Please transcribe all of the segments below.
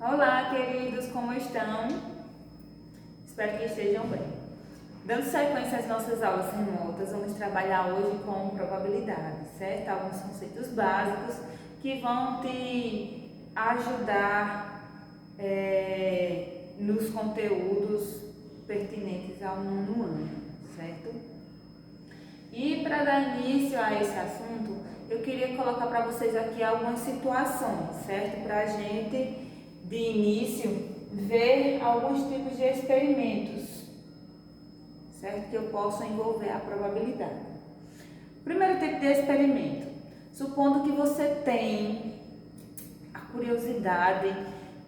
Olá, queridos, como estão? Espero que estejam bem. Dando sequência às nossas aulas remotas, vamos trabalhar hoje com probabilidade, certo? Alguns conceitos básicos que vão te ajudar nos conteúdos pertinentes ao nono ano, certo? E para dar início a esse assunto, eu queria colocar para vocês aqui algumas situações, certo? Para a gente, de início, ver alguns tipos de experimentos, certo? Que eu possa envolver a probabilidade. Primeiro tipo de experimento, supondo que você tem a curiosidade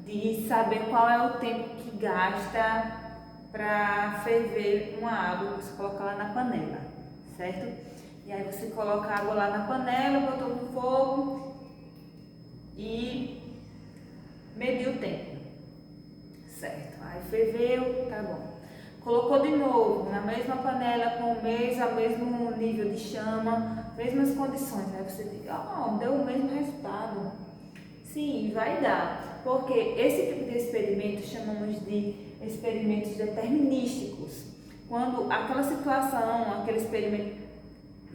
de saber qual é o tempo que gasta para ferver uma água, você coloca lá na panela, certo? E aí você coloca a água lá na panela, botou no fogo e mediu o tempo, certo? Aí ferveu, tá bom. Colocou de novo na mesma panela com o mesmo nível de chama, mesmas condições, aí você diz, deu o mesmo resultado. Sim, vai dar, porque esse tipo de experimento chamamos de experimentos determinísticos. Quando aquela situação, aquele experimento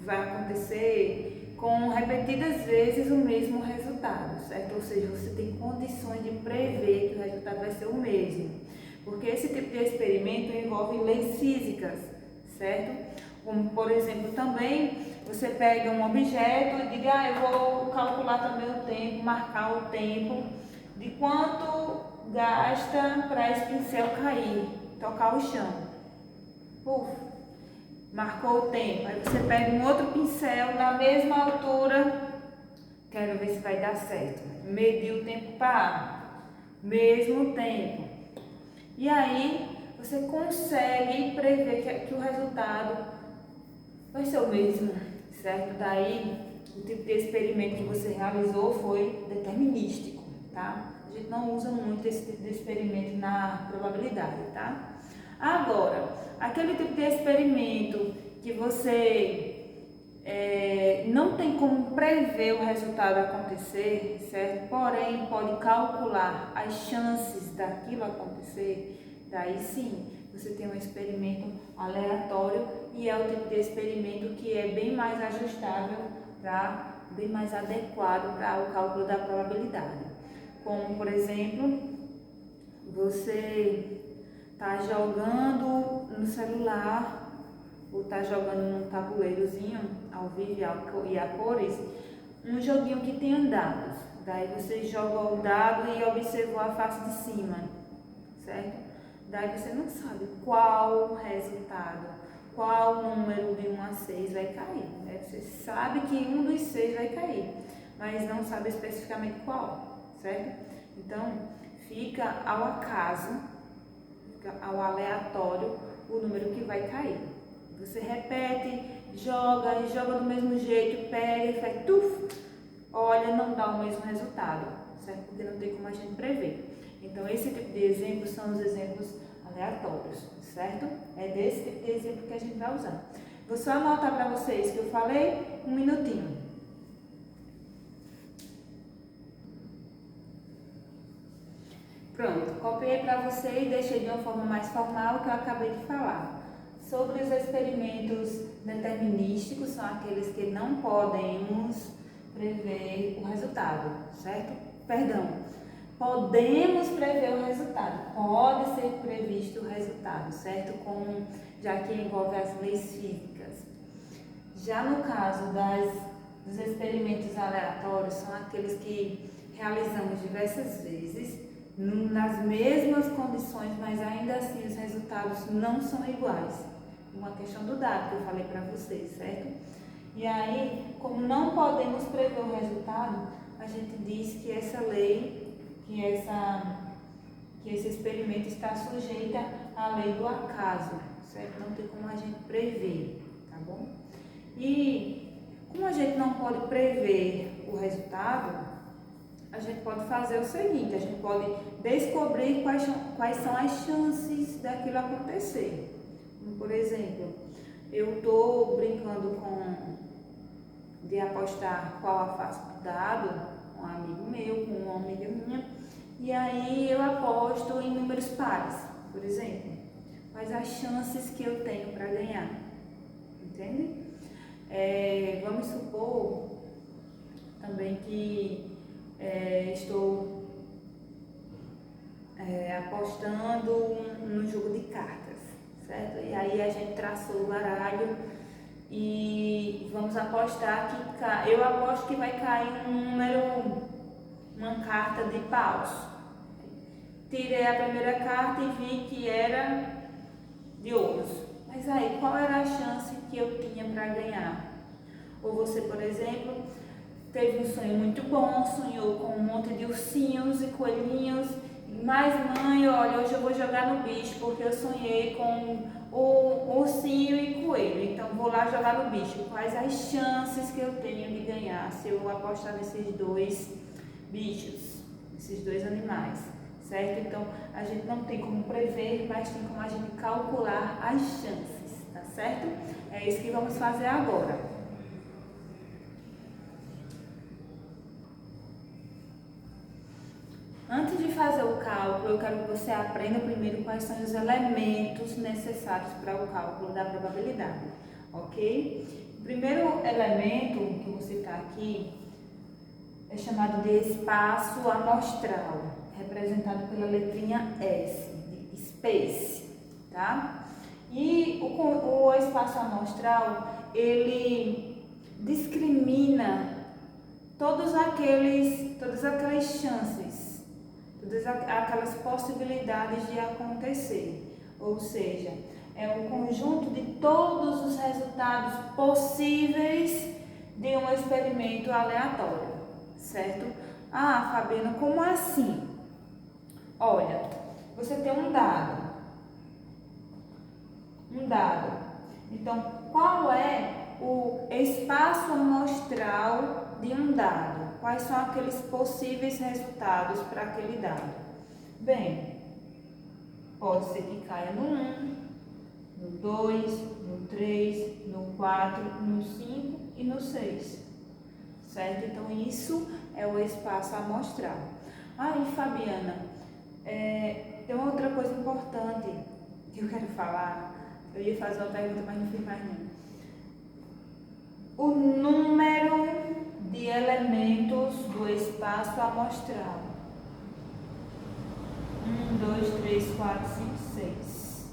vai acontecer com repetidas vezes o mesmo resultado, certo? Ou seja, você tem condições de prever que o resultado vai ser o mesmo. Porque esse tipo de experimento envolve leis físicas, certo? Como, por exemplo, também você pega um objeto e diga, eu vou calcular também o tempo, marcar o tempo de quanto gasta para esse pincel cair, tocar o chão. Puf, marcou o tempo. Aí você pega um outro pincel na mesma altura, quero ver se vai dar certo. Mediu o tempo para mesmo tempo. E aí você consegue prever que o resultado vai ser o mesmo, certo? Daí o tipo de experimento que você realizou foi determinístico, tá? A gente não usa muito esse tipo de experimento na probabilidade, tá? Agora, aquele tipo de experimento que você não tem como prever o resultado acontecer, certo? Porém, pode calcular as chances daquilo acontecer, daí sim, você tem um experimento aleatório e é o tipo de experimento que é bem mais ajustável, bem mais adequado para o cálculo da probabilidade. Como, por exemplo, você está jogando no celular ou está jogando num tabuleirozinho ao vivo e a cores, um joguinho que tem dados. Daí você joga o dado e observou a face de cima, certo? Daí você não sabe qual resultado, qual número de 1 a 6 vai cair. Né? Você sabe que um dos 6 vai cair, mas não sabe especificamente qual, certo? Então, fica ao acaso, fica ao aleatório o número que vai cair. Você repete, joga e joga do mesmo jeito, pega e faz tuf, olha, não dá o mesmo resultado, certo? Porque não tem como a gente prever. Então, esse tipo de exemplos são os exemplos aleatórios, certo? É desse tipo de exemplo que a gente vai usar. Vou só anotar para vocês que eu falei, um minutinho. Pronto, copiei para você e deixei de uma forma mais formal o que eu acabei de falar. Sobre os experimentos determinísticos, são aqueles que não podemos prever o resultado, certo? Perdão, podemos prever o resultado, pode ser previsto o resultado, certo? Já que envolve as leis físicas. Já no caso dos experimentos aleatórios, são aqueles que realizamos diversas vezes, nas mesmas condições, mas ainda assim os resultados não são iguais. Uma questão do dado que eu falei para vocês, certo? E aí, como não podemos prever o resultado, a gente diz que essa lei, que esse experimento está sujeita à lei do acaso, certo? Não tem como a gente prever, tá bom? E como a gente não pode prever o resultado, a gente pode fazer o seguinte, a gente pode descobrir quais são as chances daquilo acontecer. Por exemplo, eu estou brincando de apostar qual a face do dado, um amigo meu, com uma amiga minha, e aí eu aposto em números pares, por exemplo. Quais as chances que eu tenho para ganhar? Entende? Vamos supor também que estou apostando num jogo de cartas, certo? E aí a gente traçou o baralho e vamos apostar que eu aposto que vai cair um número, uma carta de paus. Tirei a primeira carta e vi que era de ouros. Mas aí, qual era a chance que eu tinha para ganhar? Ou você, por exemplo, teve um sonho muito bom, sonhou com um monte de ursinhos e coelhinhos, mas mãe, olha, hoje eu vou jogar no bicho porque eu sonhei com o ursinho e coelho, então vou lá jogar no bicho. Quais as chances que eu tenho de ganhar se eu apostar nesses dois bichos, esses dois animais, certo? Então a gente não tem como prever, mas tem como a gente calcular as chances, tá certo? É isso que vamos fazer agora. Antes de fazer o cálculo, eu quero que você aprenda primeiro quais são os elementos necessários para o cálculo da probabilidade, ok? O primeiro elemento que você está aqui é chamado de espaço amostral, representado pela letrinha S, de space, tá? E o espaço amostral, ele discrimina todas aquelas chances, todas aquelas possibilidades de acontecer, ou seja, é um conjunto de todos os resultados possíveis de um experimento aleatório, certo? Ah, Fabiana, como assim? Olha, você tem um dado. Então, qual é o espaço amostral de um dado? Quais são aqueles possíveis resultados para aquele dado? Bem, pode ser que caia no 1, no 2, no 3, no 4, no 5 e no 6, certo? Então, isso é o espaço amostral. Aí, Fabiana, tem uma outra coisa importante que eu quero falar. Eu ia fazer uma pergunta, mas não fiz mais não. O número de elementos do espaço amostral. 1, 2, 3, 4, 5, 6.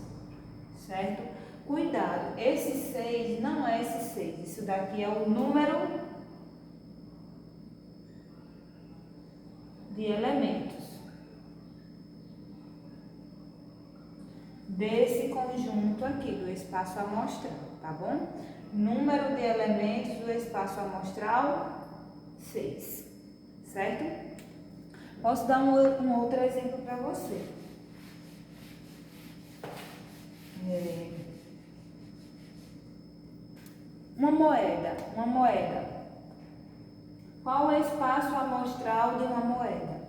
Certo? Cuidado, esse 6 não é esse 6. Isso daqui é o número de elementos desse conjunto aqui do espaço amostral, tá bom? Número de elementos do espaço amostral, 6, certo? Posso dar um outro exemplo para você. Uma moeda. Qual é o espaço amostral de uma moeda?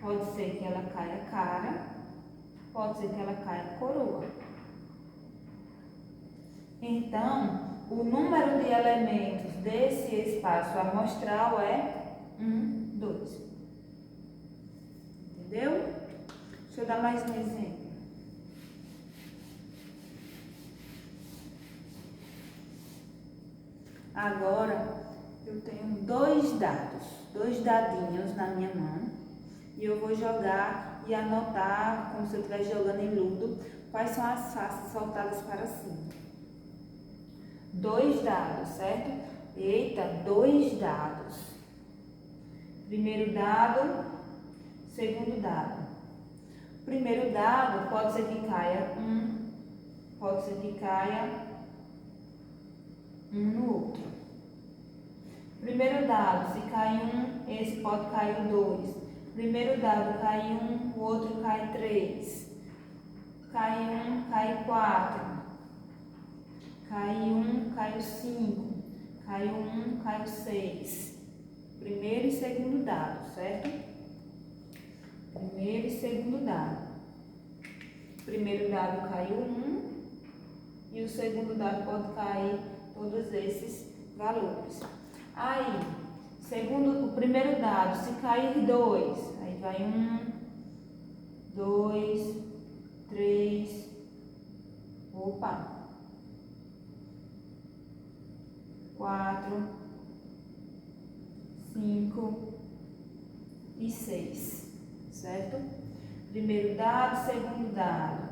Pode ser que ela caia cara, pode ser que ela caia coroa. Então, o número de elementos desse espaço amostral é 1, 2. Entendeu? Deixa eu dar mais um exemplo. Agora, eu tenho dois dadinhos na minha mão, e eu vou jogar e anotar, como se eu estivesse jogando em ludo, quais são as faces soltadas para cima. 2 dados, certo? Eita, 2 dados. Primeiro dado, segundo dado. Primeiro dado pode ser que caia 1, pode ser que caia 1 no outro. Primeiro dado, se cai 1, esse pode cair o 2. Primeiro dado cai 1, o outro cai 3. Cai 1, cai 4. Cai 1, cai o 5. Cai o 1, cai o 6. Primeiro e segundo dado, certo? Primeiro e segundo dado. Primeiro dado caiu 1 e o segundo dado pode cair todos esses valores. Aí, segundo o primeiro dado, se cair 2, aí vai 1, 2, 3, opa, 4, 5 e 6, certo? Primeiro dado, segundo dado.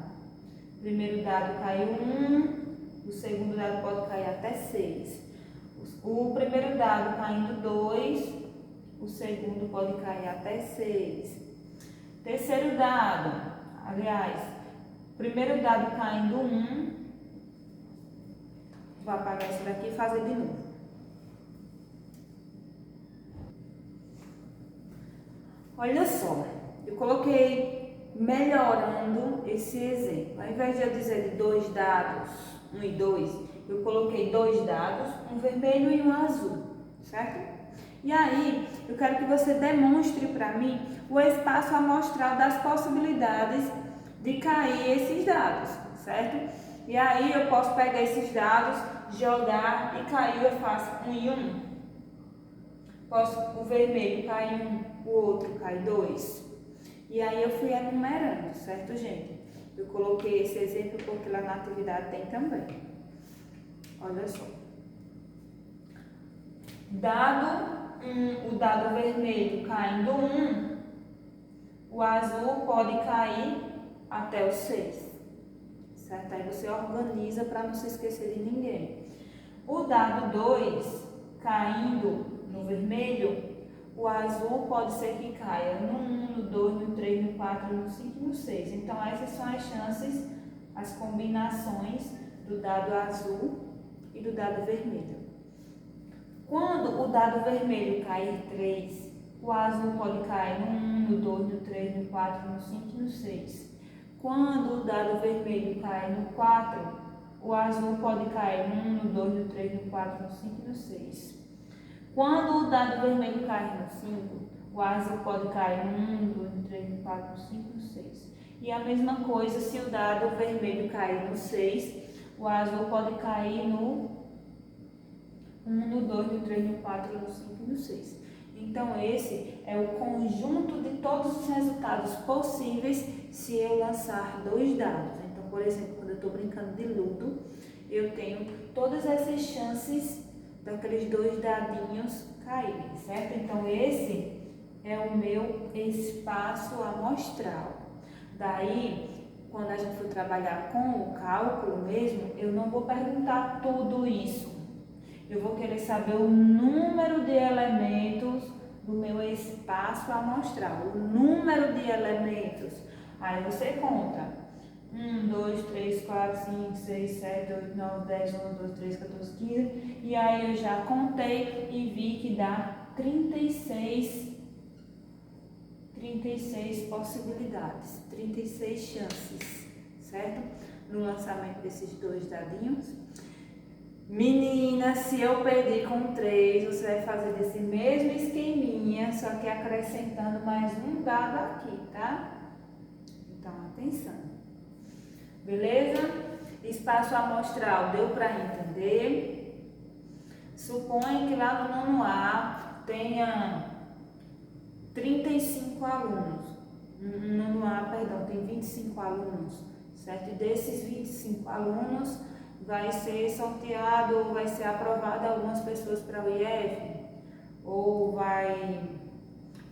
Primeiro dado caiu 1, o segundo dado pode cair até 6. O primeiro dado caindo 2, o segundo pode cair até 6. Terceiro dado, aliás, primeiro dado caindo 1, vou apagar isso daqui e fazer de novo. Olha só, eu coloquei melhorando esse exemplo. Ao invés de eu dizer de 2 dados, 1 e 2, eu coloquei 2 dados, um vermelho e um azul, certo? E aí, eu quero que você demonstre para mim o espaço amostral das possibilidades de cair esses dados, certo? E aí, eu posso pegar esses dados, jogar e cair, eu faço 1 e 1. O vermelho cai 1, o outro cai 2. E aí, eu fui enumerando, certo, gente? Eu coloquei esse exemplo porque lá na atividade tem também. Olha só. O dado vermelho caindo 1, o azul pode cair até o 6, certo? Aí você organiza para não se esquecer de ninguém. O dado 2 caindo no vermelho, o azul pode ser que caia no 1, no 2, no 3, no 4, no 5 e no 6. Então essas são as chances, as combinações do dado azul e do dado vermelho. Quando o dado vermelho cair 3, o azul pode cair no 1, no 2, no 3, no 4, no 5 e no 6. Quando o dado vermelho cair no 4, o azul pode cair no 1, no 2, no 3, no 4, no 5 e no 6. Quando o dado vermelho cair no 5, o azul pode cair no 1, no 2, no 3, no 4, no 5 e no 6. E a mesma coisa se o dado vermelho cair no 6, o azul pode cair no 1, no 2, no 3, no 4, no 5 e no 6. Então, esse é o conjunto de todos os resultados possíveis se eu lançar 2 dados. Então, por exemplo, quando eu estou brincando de ludo, eu tenho todas essas chances daqueles 2 dadinhos caírem, certo? Então, esse é o meu espaço amostral. Daí, quando a gente for trabalhar com o cálculo mesmo, eu não vou perguntar tudo isso. Eu vou querer saber o número de elementos do meu espaço amostral, o número de elementos. Aí você conta 1, 2, 3, 4, 5, 6, 7, 8, 9, 10, 11, 12, 13, 14, 15. E aí eu já contei e vi que dá 36 possibilidades, 36 chances, certo? No lançamento desses 2 dadinhos. Menina, se eu perder com 3, você vai fazer desse mesmo esqueminha, só que acrescentando mais um dado aqui, tá? Então, atenção. Beleza? Espaço amostral, deu para entender? Suponha que lá no nono A tenha 35 alunos. No nono A, perdão, tem 25 alunos, certo? E desses 25 alunos, vai ser sorteado ou vai ser aprovado algumas pessoas para o IF, ou vai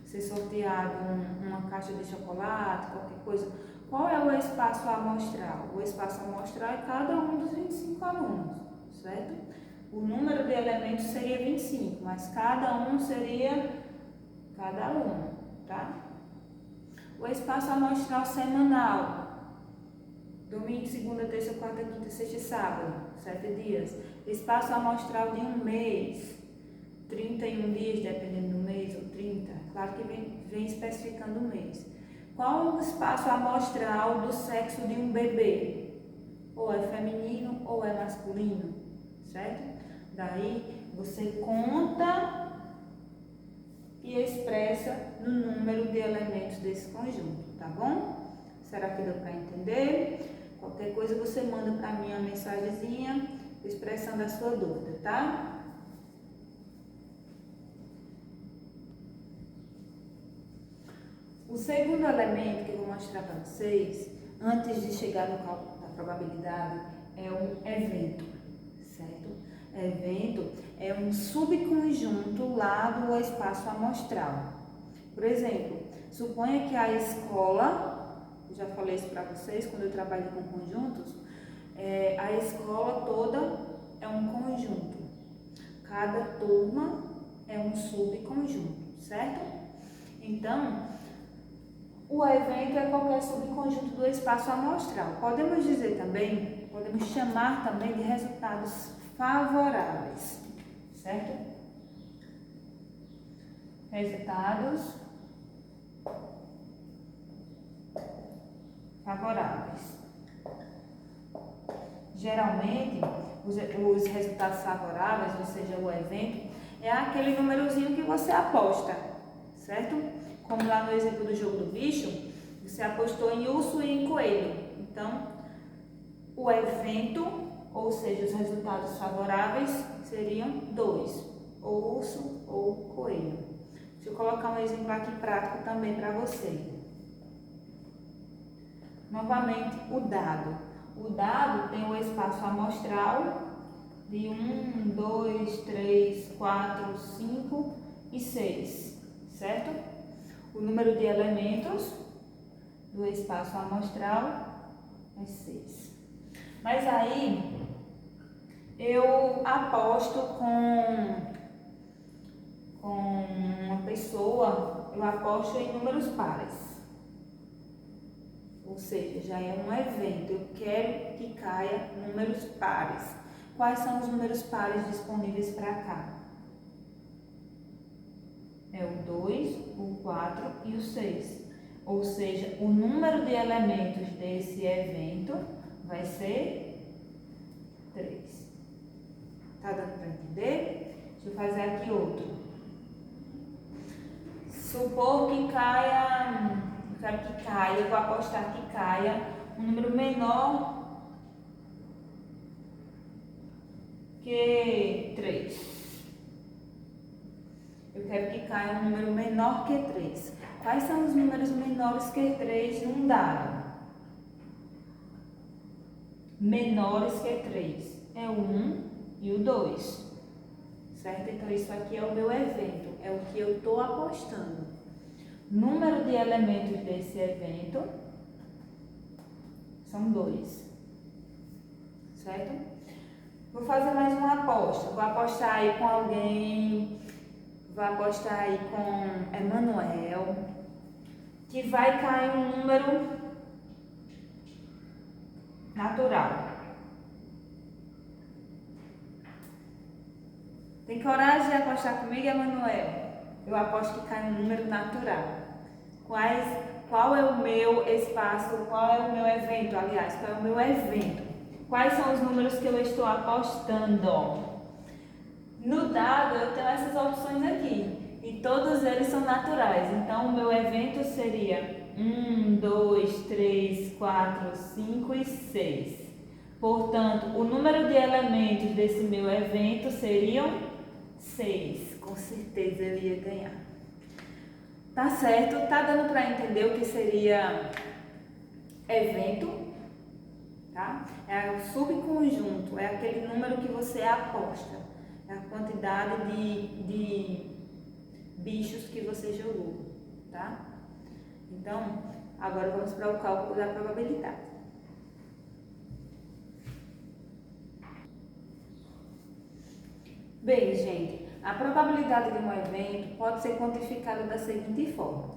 ser sorteado uma caixa de chocolate, qualquer coisa. Qual é o espaço amostral? O espaço amostral é cada um dos 25 alunos, certo? O número de elementos seria 25, mas cada um seria cada aluno, tá? O espaço amostral semanal. Domingo, segunda, terça, quarta, quinta, sexta e sábado, 7 dias. Espaço amostral de um mês, 31 dias, dependendo do mês, ou 30. Claro que vem especificando o mês. Qual o espaço amostral do sexo de um bebê? Ou é feminino ou é masculino, certo? Daí você conta e expressa no número de elementos desse conjunto, tá bom? Será que deu para entender? Qualquer coisa você manda para mim uma mensagenzinha expressando a sua dúvida, tá? O segundo elemento que eu vou mostrar para vocês, antes de chegar no cálculo da probabilidade, é um evento, certo? Evento é um subconjunto lá do espaço amostral. Por exemplo, suponha que a escola, eu já falei isso para vocês quando eu trabalho com conjuntos, a escola toda é um conjunto. Cada turma é um subconjunto, certo? Então, o evento é qualquer subconjunto do espaço amostral. Podemos dizer também, podemos chamar também de resultados favoráveis, certo? Resultados favoráveis. Geralmente, os resultados favoráveis, ou seja, o evento, é aquele númerozinho que você aposta, certo? Como lá no exemplo do jogo do bicho, você apostou em urso e em coelho. Então, o evento, ou seja, os resultados favoráveis, seriam 2, ou urso ou coelho. Deixa eu colocar um exemplo aqui prático também para você. Novamente, o dado. O dado tem o espaço amostral de 1, 2, 3, 4, 5 e 6, certo? O número de elementos do espaço amostral é 6. Mas aí, eu aposto com uma pessoa, eu aposto em números pares. Ou seja, já é um evento, eu quero que caia números pares. Quais são os números pares disponíveis para cá? É o 2, o 4 e o 6. Ou seja, o número de elementos desse evento vai ser 3. Tá dando para entender? Deixa eu fazer aqui outro. Supor que caia, eu quero que caia, eu vou apostar que caia um número menor que 3. Eu quero que caia um número menor que 3. Quais são os números menores que 3 num dado? Menores que 3 é o 1 e o 2. Certo? Então, isso aqui é o meu evento, é o que eu estou apostando. Número de elementos desse evento são 2. Certo? Vou fazer mais uma aposta. Vou apostar aí com alguém, vou apostar aí com Emanuel, que vai cair um número natural. Tem coragem de apostar comigo, Emanuel? Eu aposto que cai um número natural. Qual é o meu espaço, qual é o meu evento, aliás, qual é o meu evento? Quais são os números que eu estou apostando? No dado, eu tenho essas opções aqui, e todos eles são naturais. Então, o meu evento seria 1, 2, 3, 4, 5 e 6. Portanto, o número de elementos desse meu evento seriam 6. Com certeza eu ia ganhar. Tá certo? Tá dando para entender o que seria evento? Tá? É o subconjunto, é aquele número que você aposta. É a quantidade de bichos que você jogou, tá? Então, agora vamos para o cálculo da probabilidade. Bem, gente, a probabilidade de um evento pode ser quantificada da seguinte forma.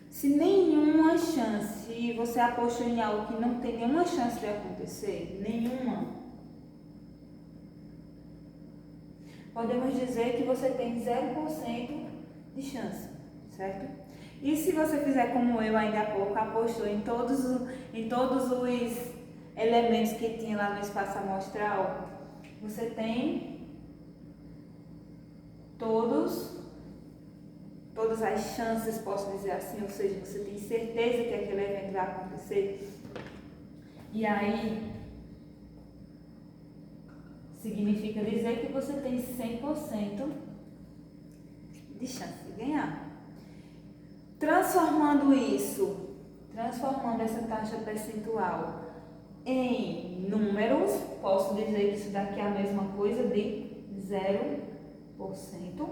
Se nenhuma chance, se você apostou em algo que não tem nenhuma chance de acontecer, nenhuma, podemos dizer que você tem 0% de chance, certo? E se você fizer como eu ainda há pouco, apostou em todos os elementos que tinha lá no espaço amostral, você tem todas as chances, posso dizer assim, ou seja, você tem certeza que aquele evento vai acontecer. E aí, significa dizer que você tem 100% de chance de ganhar. Transformando essa taxa percentual em números, posso dizer que isso daqui é a mesma coisa de 0%.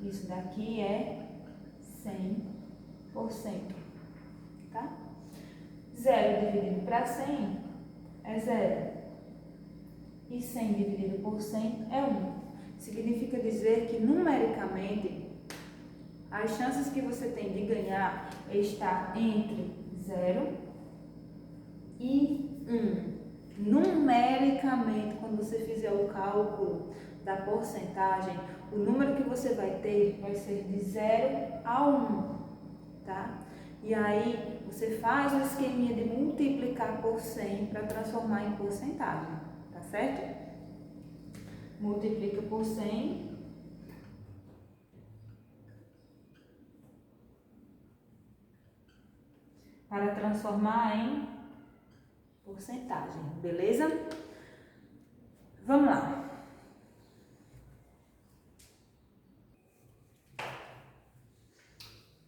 Isso daqui é 100%, tá? 0 dividido para 100 é 0. E 100 dividido por 100 é 1. Significa dizer que, numericamente, as chances que você tem de ganhar está entre 0 e 1. Numericamente, quando você fizer o cálculo da porcentagem, o número que você vai ter vai ser de 0 a 1, tá? E aí, você faz o esqueminha de multiplicar por 100 para transformar em porcentagem, tá certo? Multiplica por 100. Para transformar em porcentagem, beleza? Vamos lá.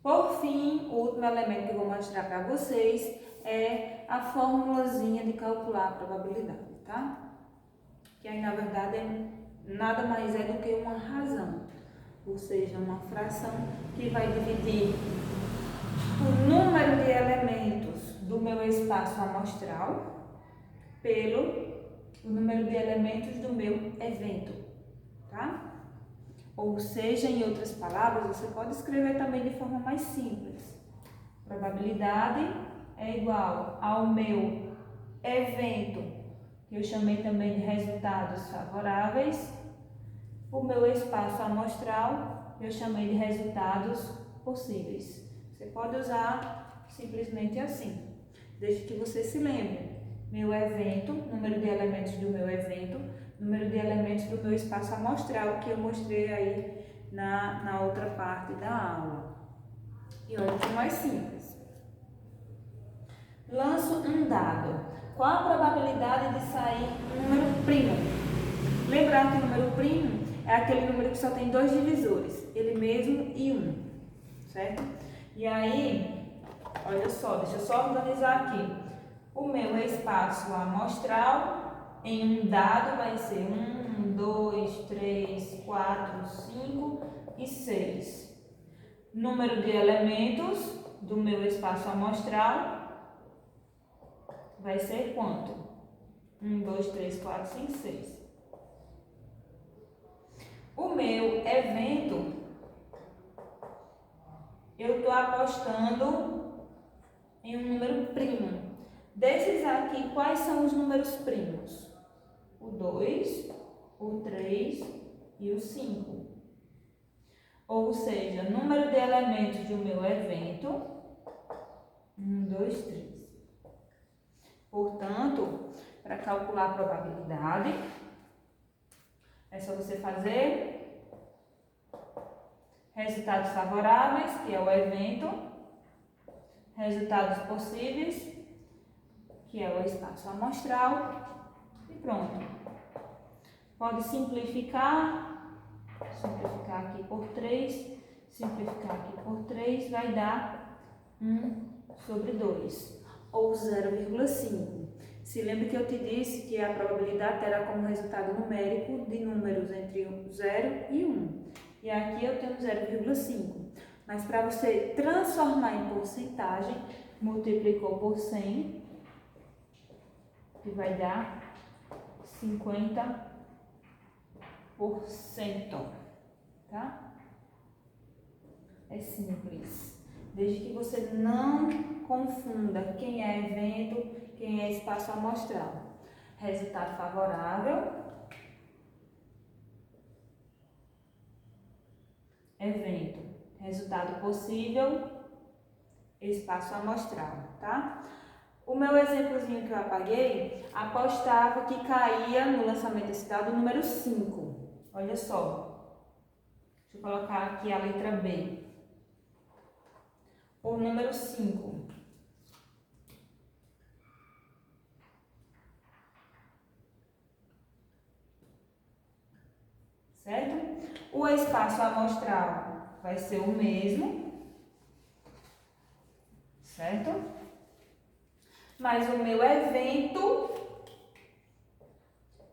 Por fim, o último elemento que eu vou mostrar para vocês é a formulazinha de calcular a probabilidade, tá? Que aí, na verdade, nada mais é do que uma razão, ou seja, uma fração que vai dividir o número de elementos do meu espaço amostral pelo número de elementos do meu evento, tá? Ou seja, em outras palavras, você pode escrever também de forma mais simples. Probabilidade é igual ao meu evento, que eu chamei também de resultados favoráveis. O meu espaço amostral, eu chamei de resultados possíveis. Você pode usar simplesmente assim, desde que você se lembre. Meu evento, número de elementos do meu evento, número de elementos do meu espaço amostral, que eu mostrei aí na outra parte da aula. E olha que mais simples. Lanço um dado. Qual a probabilidade de sair um número primo? Lembrar que o número primo é aquele número que só tem dois divisores, ele mesmo e 1, certo? E aí, olha só, deixa eu só organizar aqui. O meu espaço amostral em um dado vai ser 1, 2, 3, 4, 5 e 6. Número de elementos do meu espaço amostral vai ser quanto? 1, 2, 3, 4, 5, 6. O meu evento, eu estou apostando em um número primo. Desses aqui, quais são os números primos? O 2, o 3 e o 5. Ou seja, número de elementos do meu evento, 1, 2, 3. Portanto, para calcular a probabilidade, é só você fazer resultados favoráveis, que é o evento, resultados possíveis, que é o espaço amostral, e pronto. Pode simplificar aqui por 3, simplificar aqui por 3, vai dar 1/2, ou 0,5. Se lembra que eu te disse que a probabilidade terá como resultado numérico de números entre 0 e 1. E aqui eu tenho 0,5. Mas para você transformar em porcentagem, multiplicou por 100, que vai dar 50%, tá? É simples. Desde que você não confunda quem é evento, quem é espaço amostral. Resultado favorável, evento. Resultado possível, espaço amostral, tá? O meu exemplozinho que eu apaguei, apostava que caía no lançamento desse dado o número 5. Olha só. Deixa eu colocar aqui a letra B. O número 5. Certo? O espaço amostral vai ser o mesmo. certo? Mas o meu evento,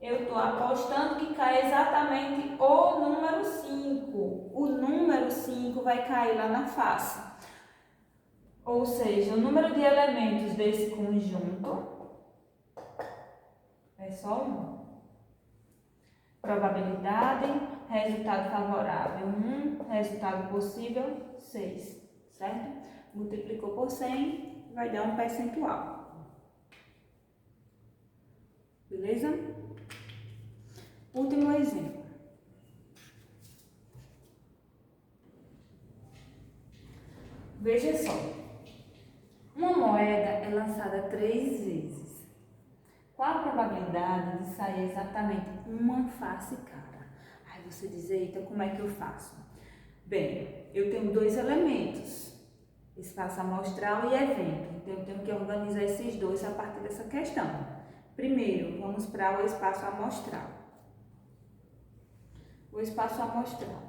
eu estou apostando que cai exatamente o número 5. O número 5 vai cair lá na face. Ou seja, o número de elementos desse conjunto é só 1. Probabilidade, resultado favorável 1, resultado possível 6, certo? Multiplicou por 100, vai dar um percentual. Beleza? Último exemplo. Veja só. Uma moeda é lançada 3 vezes. Qual a probabilidade de sair exatamente uma face cara? Aí você diz, eita, como é que eu faço? Bem, eu tenho 2 elementos, espaço amostral e evento. Então, eu tenho que organizar esses dois a partir dessa questão. Primeiro, vamos para o espaço amostral. O espaço amostral.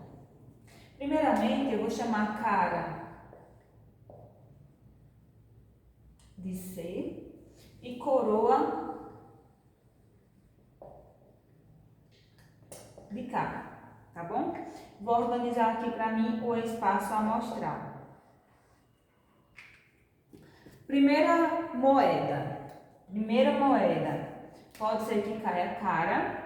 Primeiramente, eu vou chamar cara de C e coroa de cara, tá bom? Vou organizar aqui para mim o espaço amostral. Primeira moeda. Pode ser que caia cara.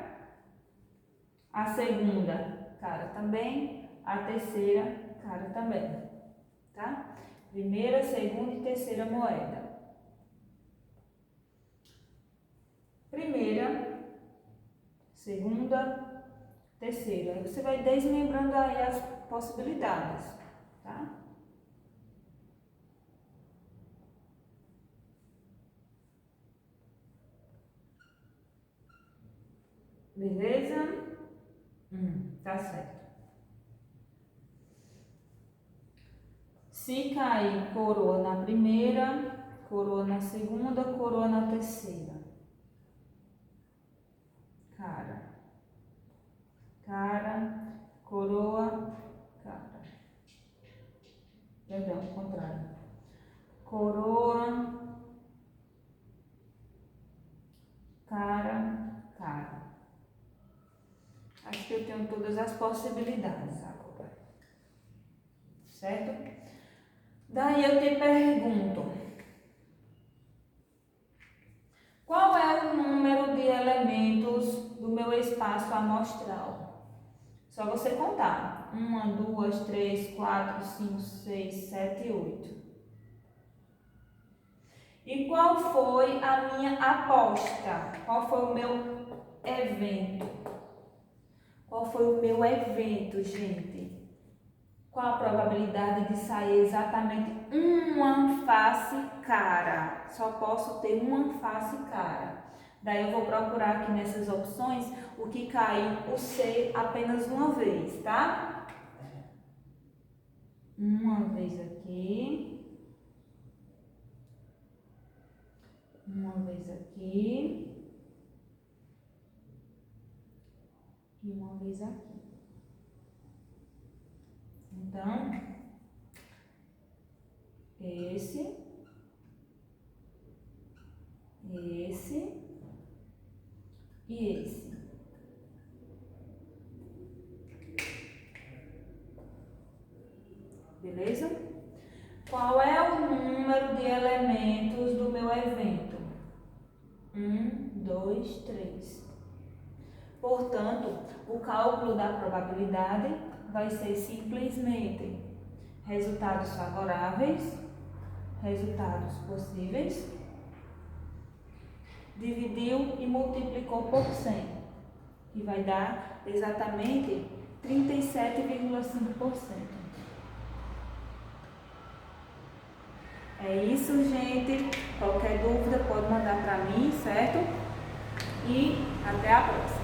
A segunda, cara também. A terceira, cara também, tá? Primeira, segunda e terceira moeda. Primeira, segunda, terceira. Aí você vai desmembrando aí as possibilidades, tá? Beleza? Tá certo. Se cair coroa na primeira, coroa na segunda, coroa na terceira. Cara, coroa, cara. Perdão, ao contrário. Coroa, cara, cara. Acho que eu tenho todas as possibilidades agora. Certo? Daí eu te pergunto. Qual é o número de elementos do meu espaço amostral? Só você contar. 1, 2, 3, 4, 5, 6, 7, 8. E qual foi a minha aposta? Qual foi o meu evento? Qual foi o meu evento, gente? Qual a probabilidade de sair exatamente uma face cara? Só posso ter uma face cara. Daí eu vou procurar aqui nessas opções o que caiu o C apenas uma vez, tá? Uma vez aqui. Uma vez aqui. E uma vez aqui. Então, esse e esse. Beleza? Qual é o número de elementos do meu evento? 1, 2, 3. Portanto, o cálculo da probabilidade vai ser simplesmente resultados favoráveis, resultados possíveis, dividiu e multiplicou por 100, que vai dar exatamente 37,5%. É isso, gente. Qualquer dúvida pode mandar para mim, certo? E até a próxima.